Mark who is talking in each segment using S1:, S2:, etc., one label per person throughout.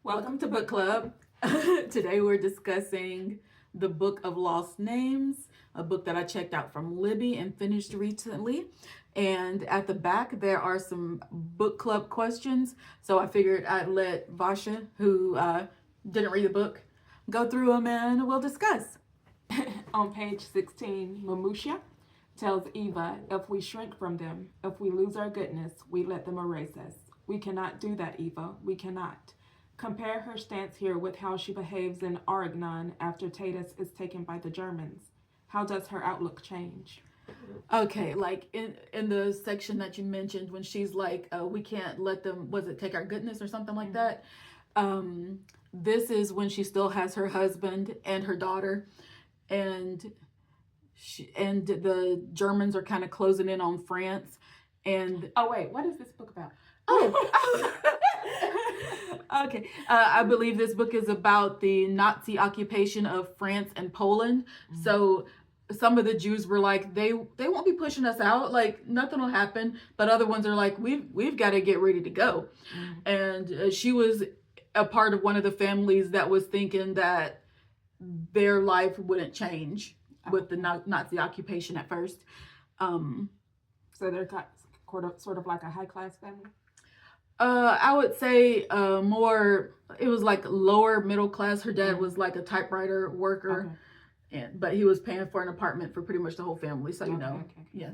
S1: Welcome to Book Club. Today we're discussing the Book of Lost Names, a book that I checked out from Libby and finished recently. And at the back, there are some book club questions. So I figured I'd let Vasha, who didn't read the book, go through them and we'll discuss.
S2: On page 16, Mamusha tells Eva, if we shrink from them, if we lose our goodness, we let them erase us. We cannot do that, Eva. We cannot. Compare her stance here with how she behaves in Aragnan after Tatus is taken by the Germans. How does her outlook change?
S1: Okay, like in the section that you mentioned when she's like, we can't let them, was it take our goodness or something like that? This is when she still has her husband and her daughter, and the Germans are kind of closing in on France. And
S2: oh wait, what is this book about?
S1: Okay. I believe this book is about the Nazi occupation of France and Poland. Mm-hmm. So some of the Jews were like, they won't be pushing us out, like nothing will happen. But other ones are like, we've got to get ready to go. Mm-hmm. And she was a part of one of the families that was thinking that their life wouldn't change with the Nazi occupation at first.
S2: So they're sort of like a high class family.
S1: I would say more. It was like lower middle class. Her dad was like a typewriter worker, but he was paying for an apartment for pretty much the whole family. So yeah.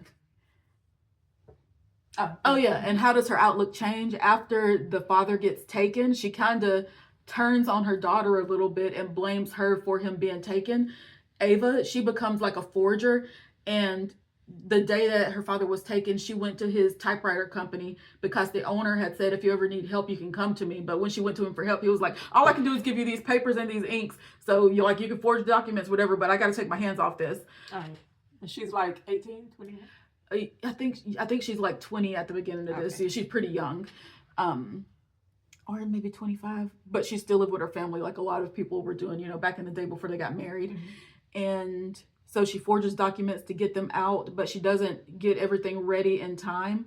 S1: Oh yeah. And how does her outlook change after the father gets taken? She kind of turns on her daughter a little bit and blames her for him being taken. Ava, she becomes like a forger, and the day that her father was taken, she went to his typewriter company because the owner had said, if you ever need help, you can come to me. But when she went to him for help, he was like, all I can do is give you these papers and these inks. So you can forge documents, whatever, but I got to take my hands off this.
S2: And she's like 18, 20?
S1: I think she's like 20 at the beginning of this. She's pretty young. Or maybe 25, but she still lived with her family like a lot of people were doing, back in the day before they got married. Mm-hmm. And so she forges documents to get them out, but she doesn't get everything ready in time.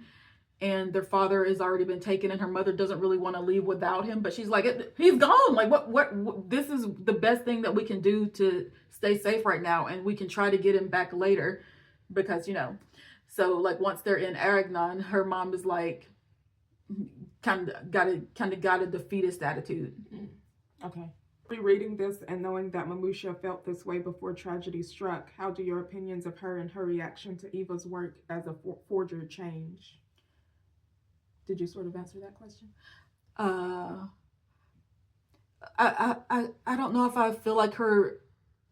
S1: And their father has already been taken, and her mother doesn't really want to leave without him. But she's like, he's gone. Like, what? This is the best thing that we can do to stay safe right now. And we can try to get him back later because, So like once they're in Aragnan, her mom is like, kind of got a defeatist attitude.
S2: Okay. Rereading this and knowing that Mamusha felt this way before tragedy struck, how do your opinions of her and her reaction to Eva's work as a forger change? Did you sort of answer that question?
S1: I don't know if I feel like her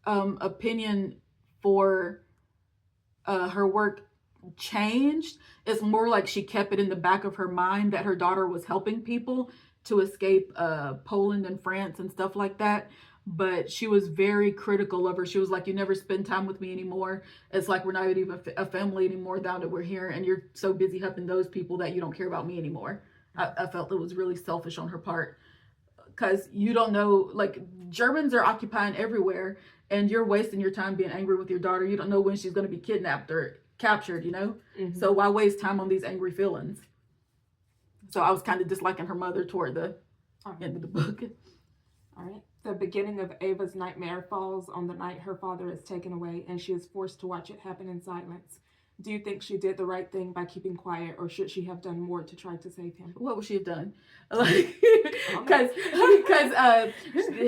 S1: opinion for her work changed. It's more like she kept it in the back of her mind that her daughter was helping people to escape Poland and France and stuff like that. But she was very critical of her. She was like, you never spend time with me anymore. It's like we're not even a family anymore now that we're here, and you're so busy helping those people that you don't care about me anymore. I felt it was really selfish on her part, because you don't know, like, Germans are occupying everywhere, and you're wasting your time being angry with your daughter. You don't know when she's going to be kidnapped or captured, Mm-hmm. So why waste time on these angry feelings? So I was kind of disliking her mother toward the end of the book.
S2: All right. The beginning of Ava's nightmare falls on the night her father is taken away, and she is forced to watch it happen in silence. Do you think she did the right thing by keeping quiet, or should she have done more to try to save him?
S1: What would she have done? Like, because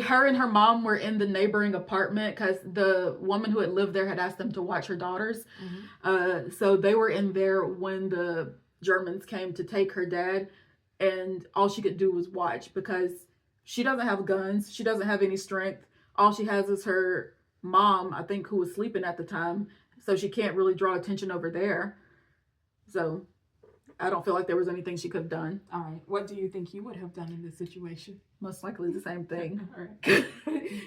S1: her and her mom were in the neighboring apartment because the woman who had lived there had asked them to watch her daughters. Mm-hmm. So they were in there when the Germans came to take her dad, and all she could do was watch because she doesn't have guns. She doesn't have any strength. All she has is her mom, I think, who was sleeping at the time. So she can't really draw attention over there. So I don't feel like there was anything she could have done.
S2: All right. What do you think you would have done in this situation?
S1: Most likely the same thing. All right.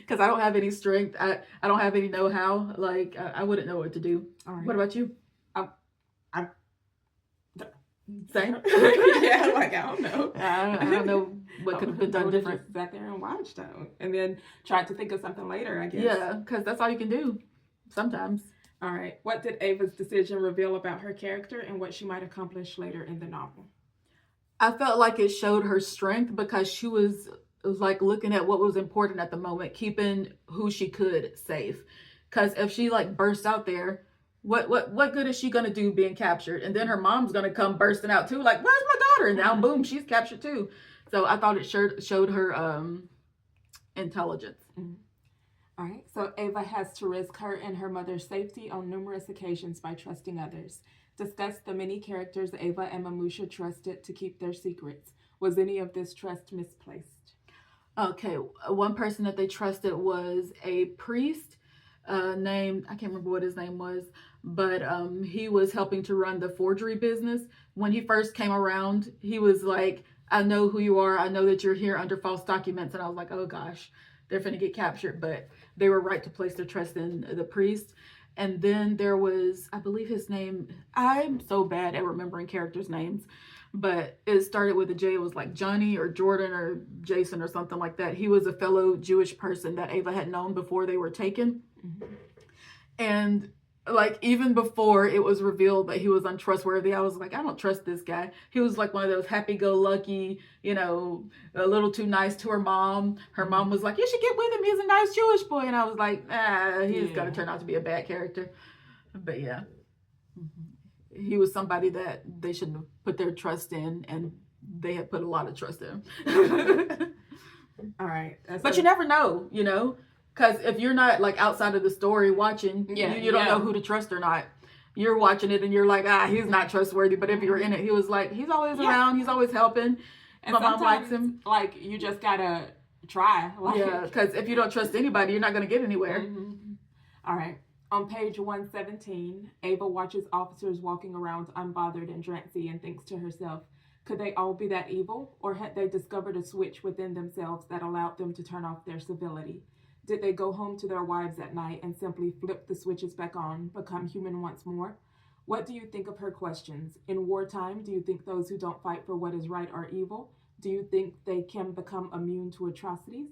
S1: Because I don't have any strength. I don't have any know-how. Like, I wouldn't know what to do. All right. What about you? Same?
S2: Yeah, like, I don't know.
S1: I don't know what could have been done different.
S2: Just sat there and watched them. And then tried to think of something later, I guess.
S1: Yeah, because that's all you can do sometimes.
S2: All right. What did Ava's decision reveal about her character and what she might accomplish later in the novel?
S1: I felt like it showed her strength because she was was like looking at what was important at the moment, keeping who she could safe. Because if she like bursts out there, what good is she gonna do being captured? And then her mom's gonna come bursting out too, like, where's my daughter? And now boom, she's captured too. So I thought it showed her intelligence.
S2: Mm-hmm. All right, so Ava has to risk her and her mother's safety on numerous occasions by trusting others. Discuss the many characters Ava and Mamusha trusted to keep their secrets. Was any of this trust misplaced?
S1: Okay, one person that they trusted was a priest named, I can't remember what his name was, but he was helping to run the forgery business. When he first came around, he was like, I know who you are. I know that you're here under false documents. And I was like, oh gosh, they're finna get captured. But they were right to place their trust in the priest. And then there was, I believe his name, I'm so bad at remembering characters' names, but it started with a J. It was like Johnny or Jordan or Jason or something like that. He was a fellow Jewish person that Ava had known before they were taken. Mm-hmm. And like even before it was revealed that he was untrustworthy, I was like, I don't trust this guy. He was like one of those happy-go-lucky, a little too nice to her mom. Her mom was like, you should get with him. He's a nice Jewish boy. And I was like, he's going to turn out to be a bad character. But yeah, he was somebody that they shouldn't have put their trust in, and they had put a lot of trust in him.
S2: All right.
S1: But you never know, because if you're not like outside of the story watching, you don't know who to trust or not. You're watching it and you're like, he's not trustworthy. But if you're in it, he was like, he's always around. He's always helping.
S2: And
S1: my mom likes him.
S2: Like, you just gotta try.
S1: Because if you don't trust anybody, you're not going to get anywhere.
S2: Mm-hmm. All right. On page 117, Ava watches officers walking around unbothered and drancy and thinks to herself, could they all be that evil? Or had they discovered a switch within themselves that allowed them to turn off their civility? Did they go home to their wives at night and simply flip the switches back on, become human once more? What do you think of her questions? In wartime, do you think those who don't fight for what is right are evil? Do you think they can become immune to atrocities?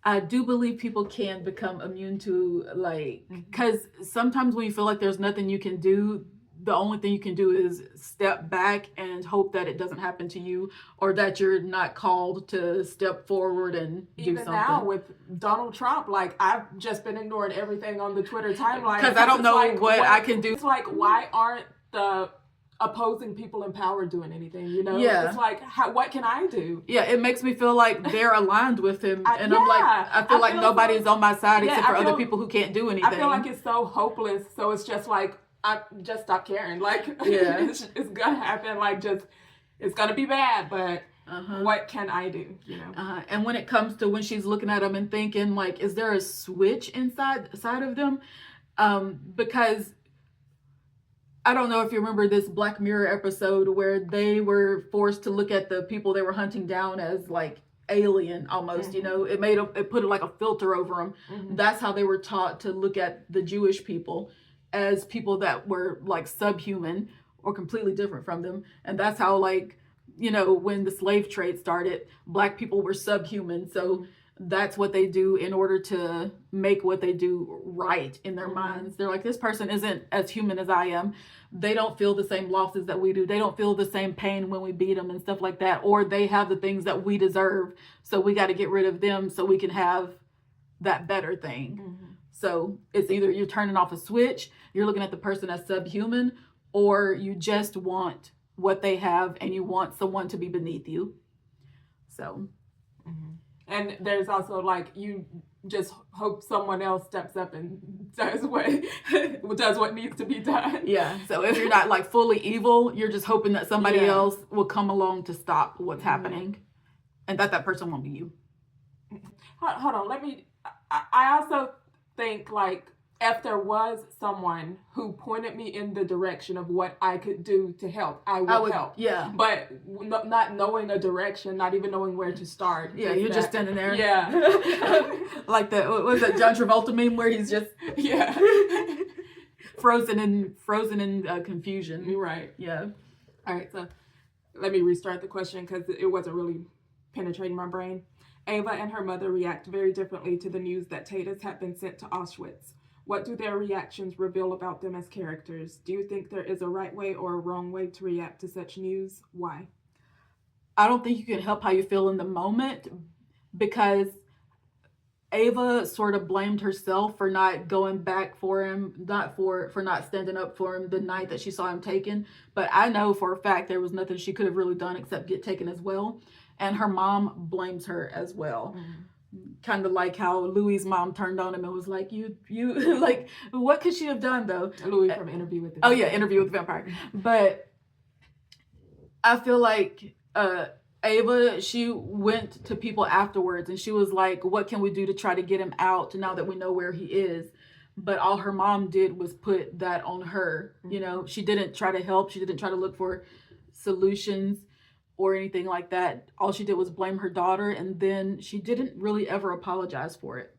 S1: I do believe people can become immune to, because sometimes when you feel like there's nothing you can do, the only thing you can do is step back and hope that it doesn't happen to you, or that you're not called to step forward and do something.
S2: Even now with Donald Trump, I've just been ignoring everything on the Twitter timeline.
S1: Because I don't know what I can do.
S2: It's like, why aren't the opposing people in power doing anything,
S1: Yeah.
S2: It's like, what can I do?
S1: Yeah, it makes me feel like they're aligned with him. And I'm like, I feel like nobody's on my side except for other people who can't do anything.
S2: I feel like it's so hopeless. So it's just like, I just stop caring. It's gonna happen. It's gonna be bad, but what can I do?
S1: And when it comes to when she's looking at them and thinking, like, is there a switch inside of them? Because I don't know if you remember this Black Mirror episode where they were forced to look at the people they were hunting down as like alien almost. It put like a filter over them. That's how they were taught to look at the Jewish people, as people that were like subhuman or completely different from them. And that's how when the slave trade started, Black people were subhuman. So that's what they do in order to make what they do right in their minds. They're like, this person isn't as human as I am. They don't feel the same losses that we do. They don't feel the same pain when we beat them and stuff like that. Or they have the things that we deserve. So we got to get rid of them so we can have that better thing. So it's either you're turning off a switch, you're looking at the person as subhuman, or you just want what they have and you want someone to be beneath you. So.
S2: And there's also you just hope someone else steps up and does what needs to be done.
S1: Yeah. So if you're not fully evil, you're just hoping that somebody else will come along to stop what's happening, and that person won't be you.
S2: Hold on. I also think if there was someone who pointed me in the direction of what I could do to help, I would help.
S1: Yeah.
S2: But not knowing a direction, not even knowing where to start.
S1: Yeah, you're just standing there.
S2: Yeah.
S1: Like what was that John Travolta meme where he's just frozen in confusion.
S2: You're right.
S1: Yeah.
S2: All right, so let me restart the question because it wasn't really penetrating my brain. Ava and her mother react very differently to the news that Tatus had been sent to Auschwitz. What do their reactions reveal about them as characters? Do you think there is a right way or a wrong way to react to such news? Why?
S1: I don't think you can help how you feel in the moment, because Ava sort of blamed herself for not going back for him, not for not standing up for him the night that she saw him taken. But I know for a fact there was nothing she could have really done except get taken as well. And her mom blames her as well. Kind of like how Louis' mom turned on him and was like, you like, what could she have done though?
S2: Louis from Interview with the
S1: Oh
S2: Vampire.
S1: yeah, Interview with the Vampire. But I feel like Ava, she went to people afterwards and she was like, what can we do to try to get him out now that we know where he is? But all her mom did was put that on her. You know, she didn't try to help. She didn't try to look for solutions or anything like that. All she did was blame her daughter, and then she didn't really ever apologize for it.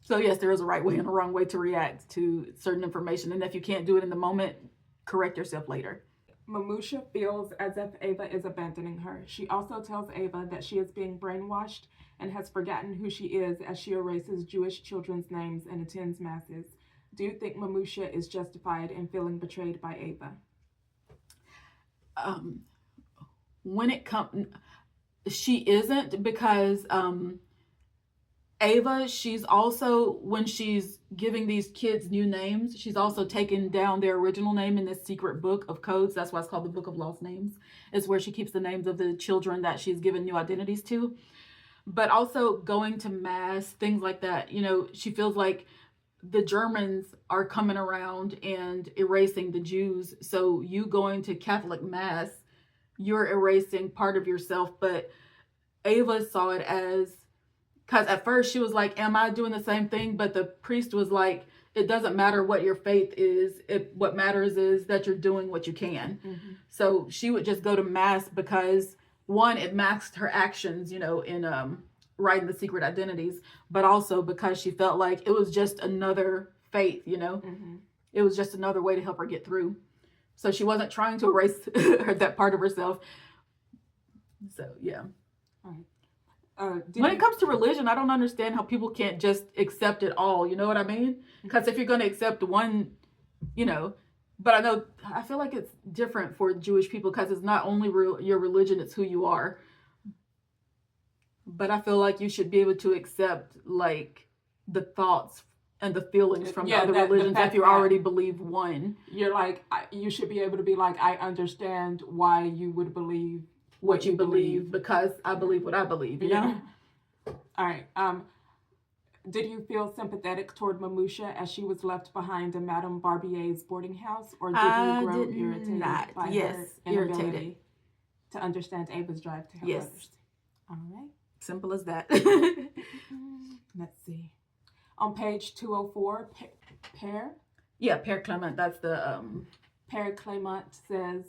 S1: So yes, there is a right way and a wrong way to react to certain information. And if you can't do it in the moment, correct yourself later.
S2: Mamusha feels as if Ava is abandoning her. She also tells Ava that she is being brainwashed and has forgotten who she is as she erases Jewish children's names and attends masses. Do you think Mamusha is justified in feeling betrayed by Ava?
S1: When it comes, she isn't, because Ava, she's also, when she's giving these kids new names, she's also taken down their original name in this secret book of codes. That's why it's called the Book of Lost Names. It's where she keeps the names of the children that she's given new identities to. But also going to mass, things like that. You know, she feels like the Germans are coming around and erasing the Jews. So you going to Catholic mass, you're erasing part of yourself. But Ava saw it as, because at first she was like, am I doing the same thing? But the priest was like, it doesn't matter what your faith is. What matters is that you're doing what you can. So she would just go to mass because, one, it masked her actions, you know, in writing the secret identities, but also because she felt like it was just another faith, you know. It was just another way to help her get through. So she wasn't trying to erase that part of herself. So yeah. When it comes to religion, I don't understand how people can't just accept it all. You know what I mean? Because if you're going to accept one, you know, but I feel like it's different for Jewish people because it's not only your religion, it's who you are. But I feel like you should be able to accept like the thoughts and the feelings from the other religions if you already believe one.
S2: You're like, you should be able to be like, I understand why you would believe
S1: what you believe because I believe what I believe, you know?
S2: All right. Did you feel sympathetic toward Mamusha as she was left behind in Madame Barbier's boarding house, or did you grow irritated by her inability to understand Ava's drive to help others? All right.
S1: Simple as that.
S2: Let's see. On page 204, Père.
S1: Yeah, Père Clement. That's the...
S2: Père Clement says,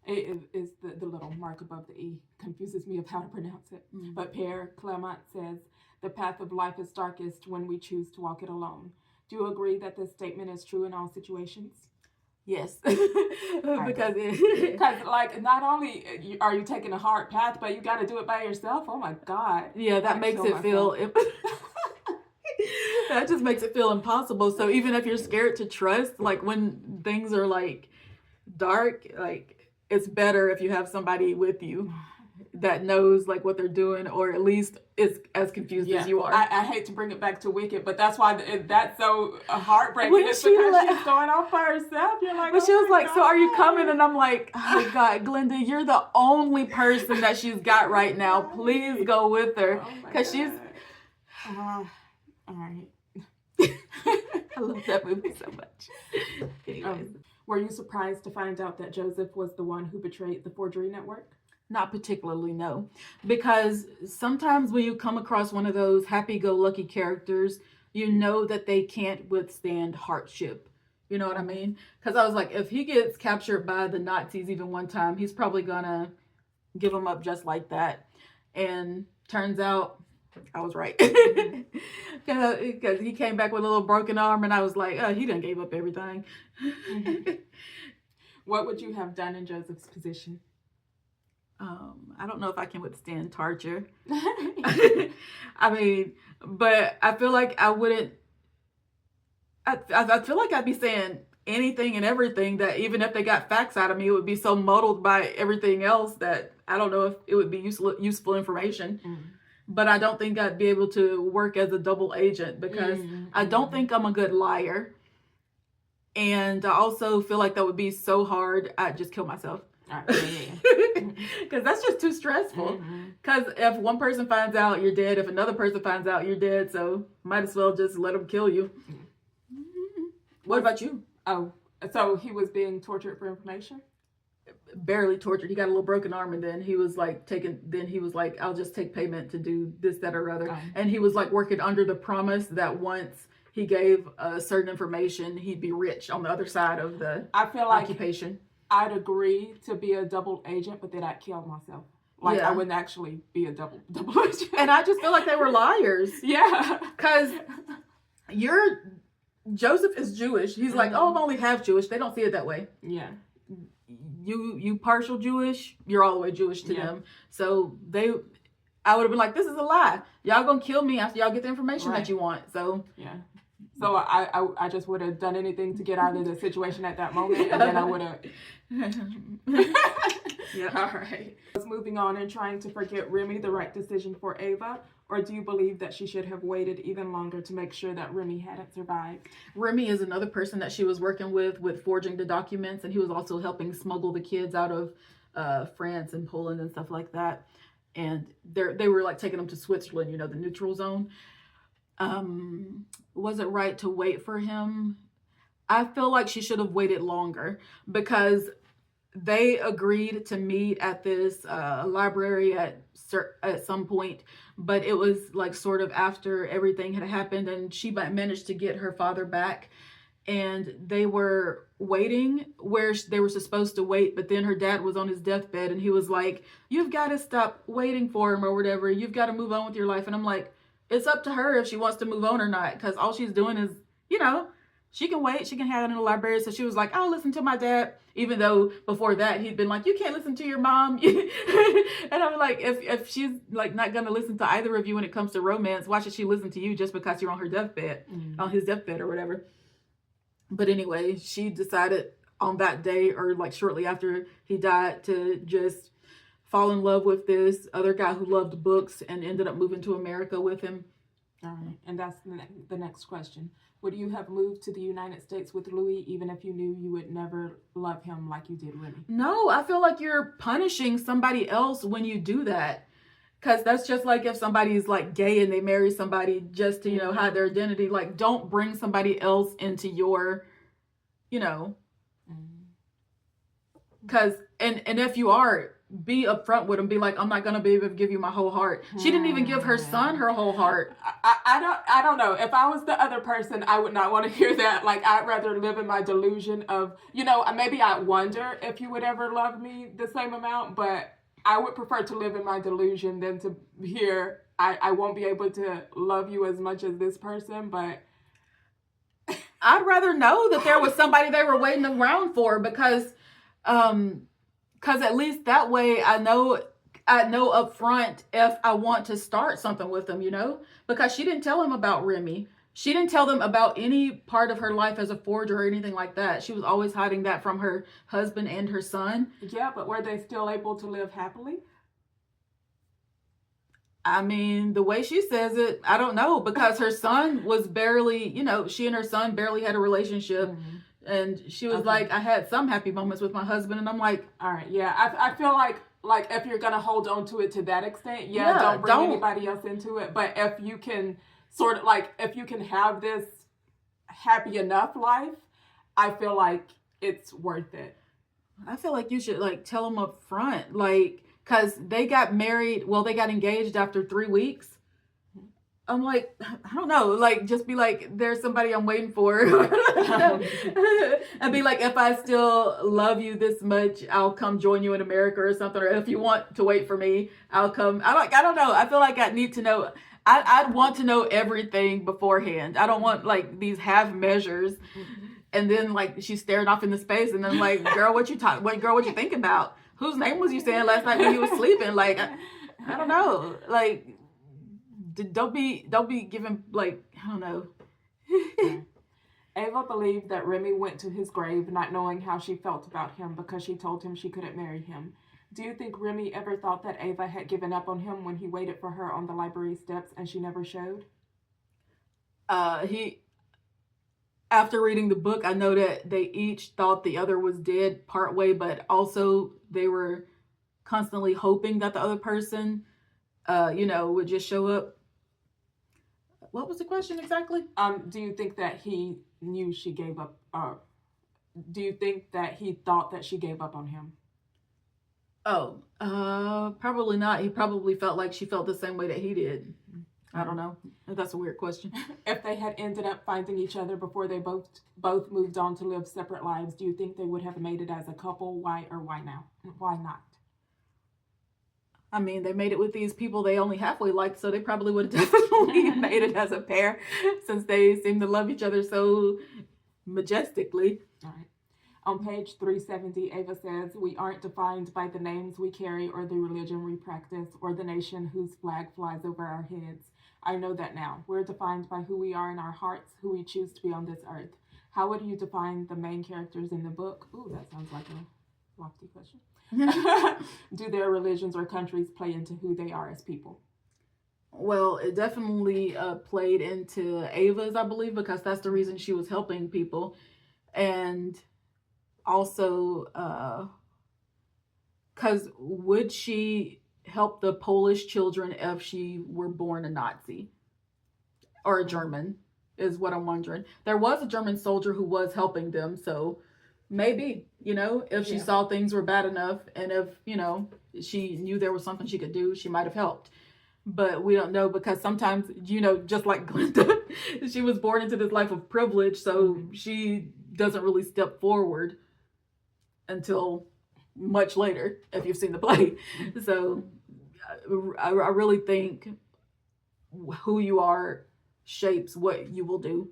S2: it is the little mark above the E. Confuses me of how to pronounce it. But Père Clement says, the path of life is darkest when we choose to walk it alone. Do you agree that this statement is true in all situations?
S1: Yes.
S2: Because like, not only are you taking a hard path, but you got to do it by yourself. Oh my God.
S1: Yeah, that makes it feel... that just makes it feel impossible. So even if you're scared to trust, like when things are like dark, like it's better if you have somebody with you that knows like what they're doing, or at least is as confused as you are.
S2: I hate to bring it back to Wicked, but that's why that's so heartbreaking. It's because she's going off by herself. You're like,
S1: but she was like, so are you coming? And I'm like, oh my God, Glenda, you're the only person that she's got right now. Please go with her. Because she's...
S2: all right.
S1: I love that movie so much. Anyways.
S2: Were you surprised to find out that Joseph was the one who betrayed the forgery network?
S1: Not particularly, no. Because sometimes when you come across one of those happy-go-lucky characters, you know that they can't withstand hardship. You know what I mean? Because I was like, if he gets captured by the Nazis even one time, he's probably gonna give them up just like that. And turns out I was right. Because he came back with a little broken arm, and I was like, oh, he done gave up everything.
S2: What would you have done in Joseph's position?
S1: I don't know if I can withstand torture. I mean, but I feel like I wouldn't. I feel like I'd be saying, anything and everything, that even if they got facts out of me, it would be so muddled by everything else that I don't know if it would be useful information. But I don't think I'd be able to work as a double agent because I don't think I'm a good liar. And I also feel like that would be so hard, I'd just kill myself. Because that's just too stressful. Because if one person finds out, you're dead. If another person finds out, you're dead. So might as well just let them kill you. What about you?
S2: Oh, so he was being tortured for information?
S1: Barely tortured. He got a little broken arm, and then he was like I'll just take payment to do this, that, or other. And he was like working under the promise that once he gave certain information, he'd be rich on the other side of the occupation.
S2: I'd agree to be a double agent, but then I'd kill myself. Like, I wouldn't actually be a double agent.
S1: And I just feel like they were liars.
S2: Yeah.
S1: Because Joseph is Jewish. He's like, oh, I'm only half Jewish. They don't see it that way.
S2: Yeah.
S1: You partial Jewish, you're all the way Jewish to them. So I would have been like, this is a lie. Y'all gonna kill me after y'all get the information that you want. So
S2: yeah. So I just would have done anything to get out of the situation at that moment, and then I would have. Yeah. All right. I was moving on and trying to forget Remy the right decision for Ava, or do you believe that she should have waited even longer to make sure that Remy hadn't survived?
S1: Remy is another person that she was working with forging the documents, and he was also helping smuggle the kids out of France and Poland and stuff like that. And they were like taking them to Switzerland, the neutral zone. Was it right to wait for him? I feel like she should have waited longer because they agreed to meet at this library at some point, but it was like sort of after everything had happened, and she managed to get her father back, and they were waiting where they were supposed to wait, but then her dad was on his deathbed, and he was like, you've got to stop waiting for him or whatever. You've got to move on with your life. And I'm like, it's up to her if she wants to move on or not, because all she's doing is, she can wait. She can hang out in the library. So she was like, I'll listen to my dad, even though before that he'd been like, you can't listen to your mom. And I'm like, if she's like not going to listen to either of you when it comes to romance, why should she listen to you just because you're on her deathbed, on his deathbed or whatever? But anyway, she decided on that day or like shortly after he died to just fall in love with this other guy who loved books and ended up moving to America with him.
S2: All right. And that's the next question. Would you have moved to the United States with Louis even if you knew you would never love him like you did Remy?
S1: No, I feel like you're punishing somebody else when you do that. Because that's just like if somebody's like gay and they marry somebody just to, hide their identity. Like, don't bring somebody else into your, because, and if you are, be upfront with them. Be like, I'm not going to be able to give you my whole heart. She didn't even give her son her whole heart.
S2: I don't know. If I was the other person, I would not want to hear that. Like, I'd rather live in my delusion of, maybe I wonder if you would ever love me the same amount, but I would prefer to live in my delusion than to hear I won't be able to love you as much as this person, but
S1: I'd rather know that there was somebody they were waiting around for because at least that way I know up front if I want to start something with them, because she didn't tell him about Remy. She didn't tell them about any part of her life as a forger or anything like that. She was always hiding that from her husband and her son.
S2: Yeah, but were they still able to live happily?
S1: I mean, the way she says it, I don't know, because her son was barely, she and her son barely had a relationship. And she was like, I had some happy moments with my husband. And I'm like,
S2: all right, yeah. I feel like if you're going to hold on to it to that extent, don't bring anybody else into it. But if you can sort of if you can have this happy enough life, I feel like it's worth it.
S1: I feel like you should tell them up front, because they got married. Well, they got engaged after 3 weeks. I'm like, I don't know, just be like, there's somebody I'm waiting for. And be like, if I still love you this much, I'll come join you in America or something. Or if you want to wait for me, I'll come. I don't know. I feel like I need to know. I'd want to know everything beforehand. I don't want these half measures. And then she's staring off into space. And then girl, what you think about? Whose name was you saying last night when you were sleeping? I don't know. Don't be giving I don't know.
S2: Ava believed that Remy went to his grave not knowing how she felt about him because she told him she couldn't marry him. Do you think Remy ever thought that Ava had given up on him when he waited for her on the library steps and she never showed?
S1: He After reading the book, I know that they each thought the other was dead part way, but also they were constantly hoping that the other person, would just show up. What was the question exactly?
S2: Do you think that he knew she gave up? Do you think that he thought that she gave up on him?
S1: Oh, probably not. He probably felt like she felt the same way that he did. I don't know. That's a weird question.
S2: If they had ended up finding each other before they both moved on to live separate lives, do you think they would have made it as a couple? Why or why now? Why not?
S1: I mean, they made it with these people they only halfway liked, so they probably would have definitely made it as a pair since they seem to love each other so majestically.
S2: All right. On page 370, Ava says, "We aren't defined by the names we carry or the religion we practice or the nation whose flag flies over our heads. I know that now. We're defined by who we are in our hearts, who we choose to be on this earth. How would you define the main characters in the book?" Ooh, that sounds like a lofty question. Do their religions or countries play into who they are as people?
S1: Well, it definitely played into Ava's, I believe, because that's the reason she was helping people. And also, because would she help the Polish children if she were born a Nazi or a German, is what I'm wondering. There was a German soldier who was helping them, so maybe, if she saw things were bad enough and if, she knew there was something she could do, she might have helped. But we don't know because sometimes, just like Glenda, she was born into this life of privilege, so she doesn't really step forward until much later, if you've seen the play. So I really think who you are shapes what you will do.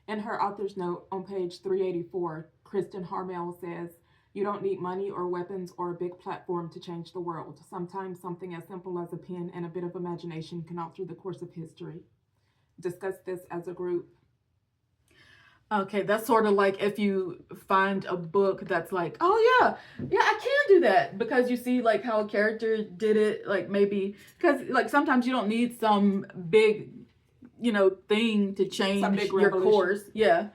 S2: In her author's note on page 384, Kristen Harmel says, "You don't need money or weapons or a big platform to change the world. Sometimes something as simple as a pen and a bit of imagination can alter the course of history. Discuss this as a group."
S1: Okay, that's sort of like if you find a book that's like, oh yeah, I can do that, because you see like how a character did it, like maybe because like sometimes you don't need some big, thing to change your course. Yeah.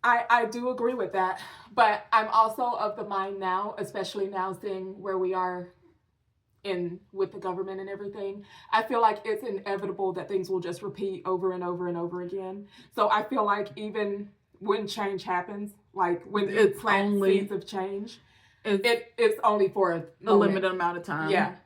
S2: I do agree with that, but I'm also of the mind now, especially now seeing where we are in with the government and everything, I feel like it's inevitable that things will just repeat over and over and over again. So I feel like even when change happens, like when it plants seeds of change, it's only for a
S1: limited amount of time.
S2: Yeah.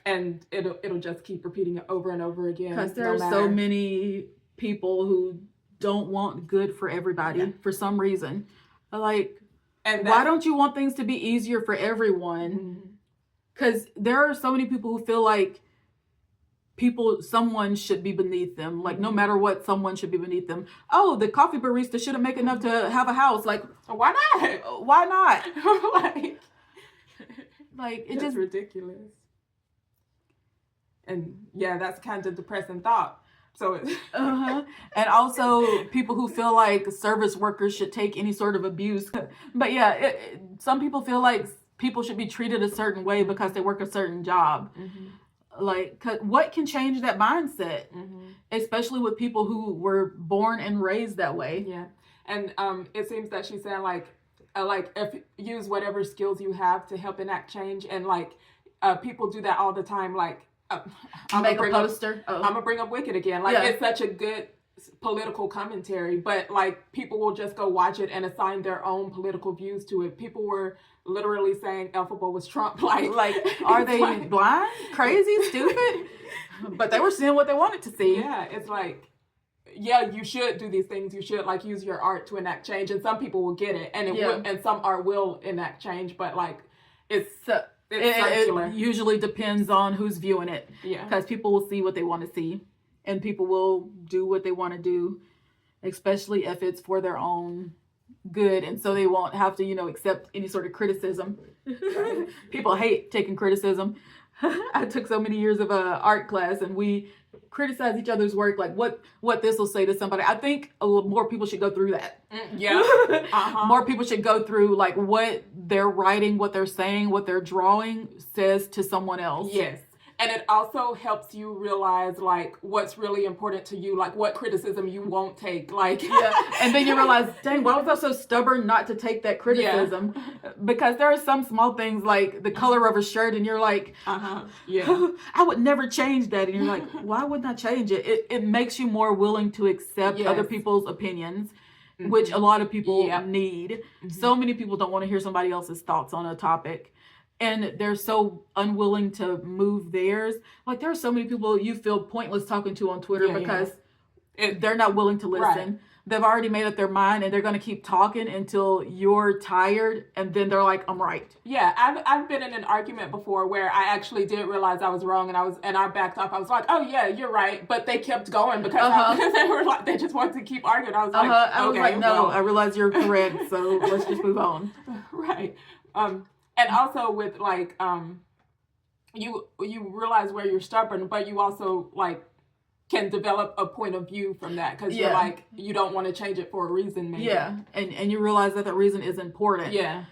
S2: And it'll just keep repeating it over and over again.
S1: Because there are so many people who don't want good for everybody for some reason. Like, why don't you want things to be easier for everyone? Because there are so many people who feel like someone should be beneath them. Like, no matter what, someone should be beneath them. Oh, the coffee barista shouldn't make enough to have a house. Like,
S2: why not?
S1: Why not? like it's just
S2: ridiculous. And yeah, that's kind of depressing thought. So
S1: and also people who feel like service workers should take any sort of abuse. But yeah, some people feel like people should be treated a certain way because they work a certain job. Like, what can change that mindset? Especially with people who were born and raised that way.
S2: Yeah. And it seems that she's saying like if use whatever skills you have to help enact change, and like people do that all the time. Like
S1: make a poster.
S2: I'm gonna bring up Wicked again. Like it's such a good political commentary, but like people will just go watch it and assign their own political views to it. People were literally saying Elphaba was Trump. Like
S1: are they blind, crazy, stupid? But they were seeing what they wanted to see.
S2: Yeah, it's like, yeah, you should do these things. You should like use your art to enact change, and some people will get it, and it will, and some art will enact change. But like, it's
S1: it usually depends on who's viewing it.
S2: Yeah,
S1: because people will see what they want to see, and people will do what they want to do, especially if it's for their own good, and so they won't have to accept any sort of criticism. People hate taking criticism. I took so many years of art class, and we criticize each other's work, like what this will say to somebody. I think a little more people should go through that.
S2: Yeah.
S1: More people should go through like what they're writing, what they're saying, what they're drawing says to someone else.
S2: Yes. And it also helps you realize like what's really important to you, like what criticism you won't take. Like
S1: Yeah. And then you realize, dang, why was I so stubborn not to take that criticism? Because there are some small things like the color of a shirt, and you're like,
S2: yeah,
S1: I would never change that. And you're like, why wouldn't I change it? It makes you more willing to accept other people's opinions, which a lot of people need. So many people don't want to hear somebody else's thoughts on a topic. And they're so unwilling to move theirs. Like there are so many people you feel pointless talking to on Twitter because they're not willing to listen. Right. They've already made up their mind, and they're going to keep talking until you're tired, and then they're like, "I'm right."
S2: Yeah, I've been in an argument before where I actually did realize I was wrong, and I backed off. I was like, "Oh yeah, you're right," but they kept going because they were like they just wanted to keep arguing. I was like,
S1: I was like, "No, I realize you're correct, so let's just move on."
S2: Right. And also with like you realize where you're stubborn, but you also like can develop a point of view from that because you're like you don't want to change it for a reason maybe.
S1: Yeah. And you realize that the reason is important.
S2: Yeah.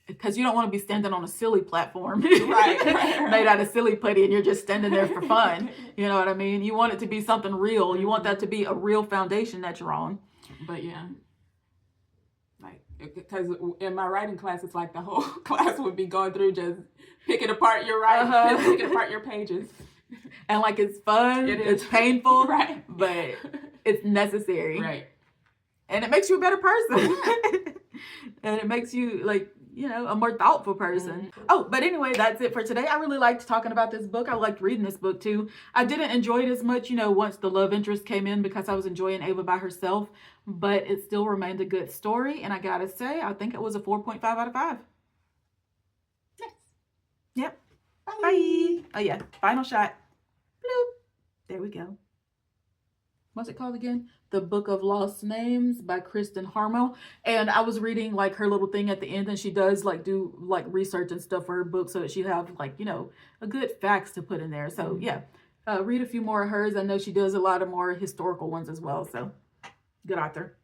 S1: Because you don't want to be standing on a silly platform
S2: right.
S1: made out of silly putty, and you're just standing there for fun. You know what I mean? You want it to be something real. You want that to be a real foundation that you're on.
S2: But yeah. Because in my writing class, it's like the whole class would be going through just picking apart your writing, picking apart your pages.
S1: And like it's fun, it's painful,
S2: right?
S1: But it's necessary.
S2: Right.
S1: And it makes you a better person. And it makes you like, you know, a more thoughtful person. Oh, but anyway, that's it for today. I really liked talking about this book. I liked reading this book too. I didn't enjoy it as much, you know, once the love interest came in because I was enjoying Ava by herself, but it still remained a good story. And I gotta say, I think it was a 4.5 out of 5.
S2: Yes.
S1: Yep. Bye. Oh yeah, final shot. Bloop. There we go. What's it called again? The Book of Lost Names by Kristen Harmel. And I was reading like her little thing at the end, and she does like do like research and stuff for her book so that she'd have like, you know, a good facts to put in there. So yeah, read a few more of hers. I know she does a lot of more historical ones as well. So good author.